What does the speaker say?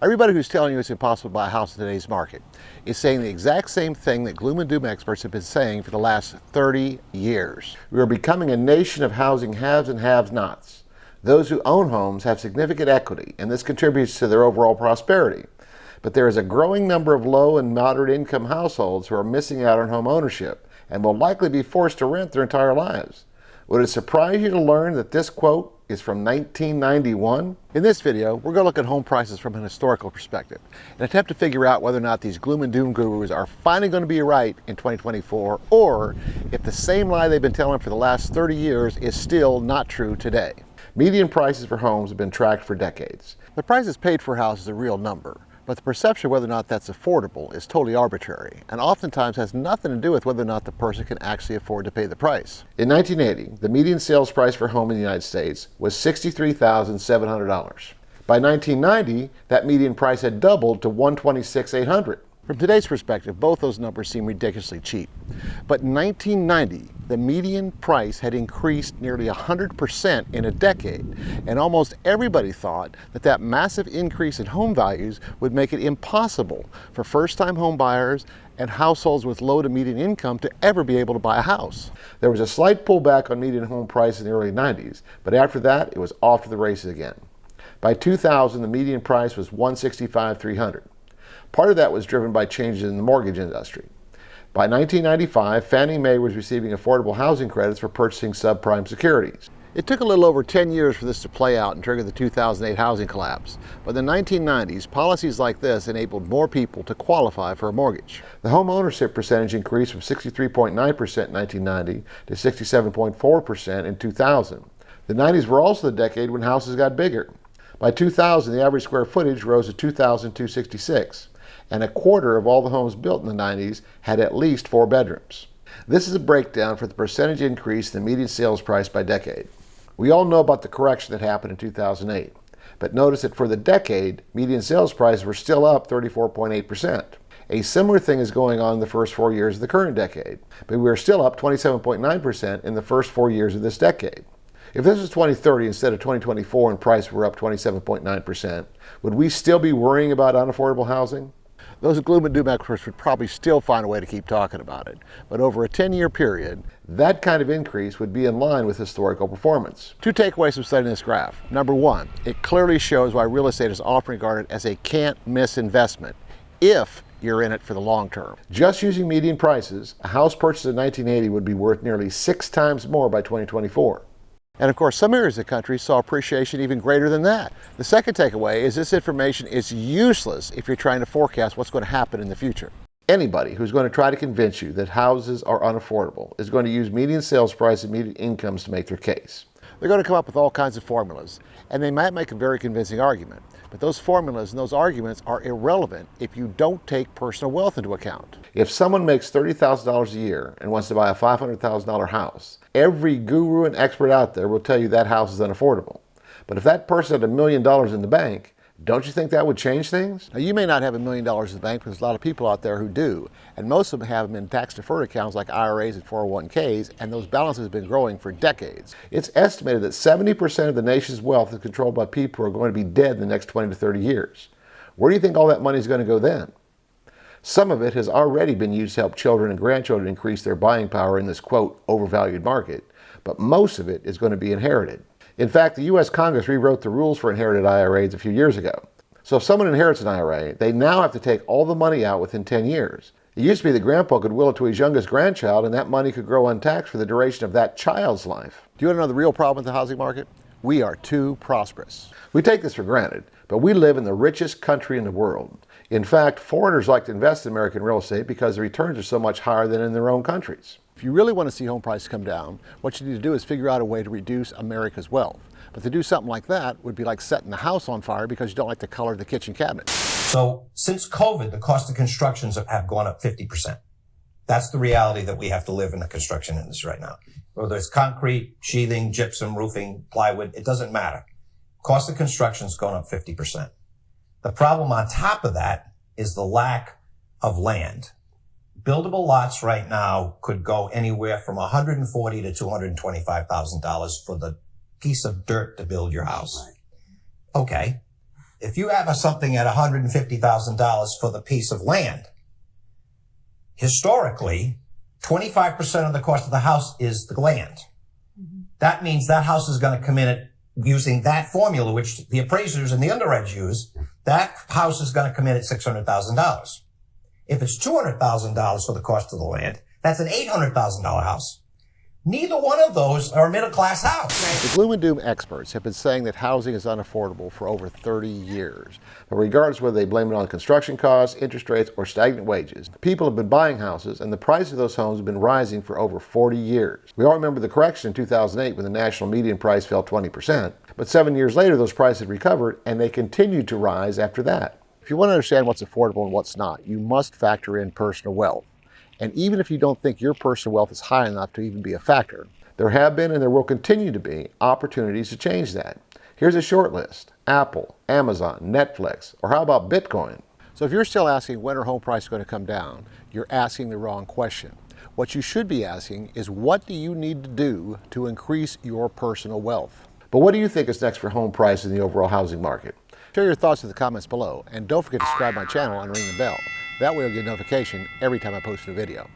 Everybody who's telling you it's impossible to buy a house in today's market is saying the exact same thing that gloom and doom experts have been saying for the last 30 years. We are becoming a nation of housing haves and have-nots. Those who own homes have significant equity, and this contributes to their overall prosperity. But there is a growing number of low and moderate income households who are missing out on home ownership and will likely be forced to rent their entire lives. Would it surprise you to learn that this quote is from 1991? In this video, we're going to look at home prices from an historical perspective and attempt to figure out whether or not these gloom and doom gurus are finally going to be right in 2024, or if the same lie they've been telling for the last 30 years is still not true today. Median prices for homes have been tracked for decades. The prices paid for a house is a real number, but the perception of whether or not that's affordable is totally arbitrary and oftentimes has nothing to do with whether or not the person can actually afford to pay the price. In 1980, the median sales price for a home in the United States was $63,700. By 1990, that median price had doubled to $126,800. From today's perspective, both those numbers seem ridiculously cheap. But in 1990, the median price had increased nearly 100% in a decade, and almost everybody thought that that massive increase in home values would make it impossible for first-time home buyers and households with low to median income to ever be able to buy a house. There was a slight pullback on median home price in the early 90s, but after that, it was off to the races again. By 2000, the median price was $165,300. Part of that was driven by changes in the mortgage industry. By 1995, Fannie Mae was receiving affordable housing credits for purchasing subprime securities. It took a little over 10 years for this to play out and trigger the 2008 housing collapse. But in the 1990s, policies like this enabled more people to qualify for a mortgage. The home ownership percentage increased from 63.9% in 1990 to 67.4% in 2000. The 90s were also the decade when houses got bigger. By 2000, the average square footage rose to 2,266. And a quarter of all the homes built in the 90s had at least 4 bedrooms. This is a breakdown for the percentage increase in the median sales price by decade. We all know about the correction that happened in 2008, but notice that for the decade, median sales prices were still up 34.8%. A similar thing is going on in the first 4 years of the current decade, but we are still up 27.9% in the first 4 years of this decade. If this was 2030 instead of 2024 and prices were up 27.9%, would we still be worrying about unaffordable housing? Those gloom and doom experts would probably still find a way to keep talking about it. But over a 10-year period, that kind of increase would be in line with historical performance. 2 takeaways from studying this graph. Number 1, it clearly shows why real estate is often regarded as a can't-miss investment if you're in it for the long term. Just using median prices, a house purchased in 1980 would be worth nearly 6 times more by 2024. And of course, some areas of the country saw appreciation even greater than that. The second takeaway is this information is useless if you're trying to forecast what's going to happen in the future. Anybody who's going to try to convince you that houses are unaffordable is going to use median sales price and median incomes to make their case. They're going to come up with all kinds of formulas, and they might make a very convincing argument. But those formulas and those arguments are irrelevant if you don't take personal wealth into account. If someone makes $30,000 a year and wants to buy a $500,000 house, every guru and expert out there will tell you that house is unaffordable. But if that person had $1 million in the bank, don't you think that would change things? Now, you may not have $1 million in the bank, but there's a lot of people out there who do. And most of them have them in tax-deferred accounts like IRAs and 401ks, and those balances have been growing for decades. It's estimated that 70% of the nation's wealth is controlled by people who are going to be dead in the next 20 to 30 years. Where do you think all that money is going to go then? Some of it has already been used to help children and grandchildren increase their buying power in this, quote, overvalued market, but most of it is going to be inherited. In fact, the U.S. Congress rewrote the rules for inherited IRAs a few years ago. So if someone inherits an IRA, they now have to take all the money out within 10 years. It used to be that grandpa could will it to his youngest grandchild and that money could grow untaxed for the duration of that child's life. Do you want to know the real problem with the housing market? We are too prosperous. We take this for granted, but we live in the richest country in the world. In fact, foreigners like to invest in American real estate because the returns are so much higher than in their own countries. If you really want to see home prices come down, what you need to do is figure out a way to reduce America's wealth. But to do something like that would be like setting the house on fire because you don't like the color of the kitchen cabinet. So since COVID, the cost of constructions have gone up 50%. That's the reality that we have to live in the construction industry right now. Whether it's concrete, sheathing, gypsum, roofing, plywood, it doesn't matter. Cost of construction's gone up 50%. The problem on top of that is the lack of land. Buildable lots right now could go anywhere from $140,000 to $225,000 for the piece of dirt to build your house. Okay. if you have something at $150,000 for the piece of land, historically, 25% of the cost of the house is the land. That means that house is going to come in at using that formula, which the appraisers and the underwriters use. That house is going to come in at $600,000. If it's $200,000 for the cost of the land, that's an $800,000 house. Neither one of those are a middle-class house. The gloom and doom experts have been saying that housing is unaffordable for over 30 years. But regardless of whether they blame it on construction costs, interest rates, or stagnant wages, people have been buying houses and the price of those homes have been rising for over 40 years. We all remember the correction in 2008 when the national median price fell 20%. But 7 years later, those prices recovered and they continued to rise after that. If you want to understand what's affordable and what's not, you must factor in personal wealth. And even if you don't think your personal wealth is high enough to even be a factor, there have been and there will continue to be opportunities to change that. Here's a short list: Apple, Amazon, Netflix, or how about Bitcoin? So if you're still asking when are home prices going to come down, you're asking the wrong question. What you should be asking is, what do you need to do to increase your personal wealth? But what do you think is next for home prices in the overall housing market? Share your thoughts in the comments below, and don't forget to subscribe to my channel and ring the bell. That way you'll get a notification every time I post a video.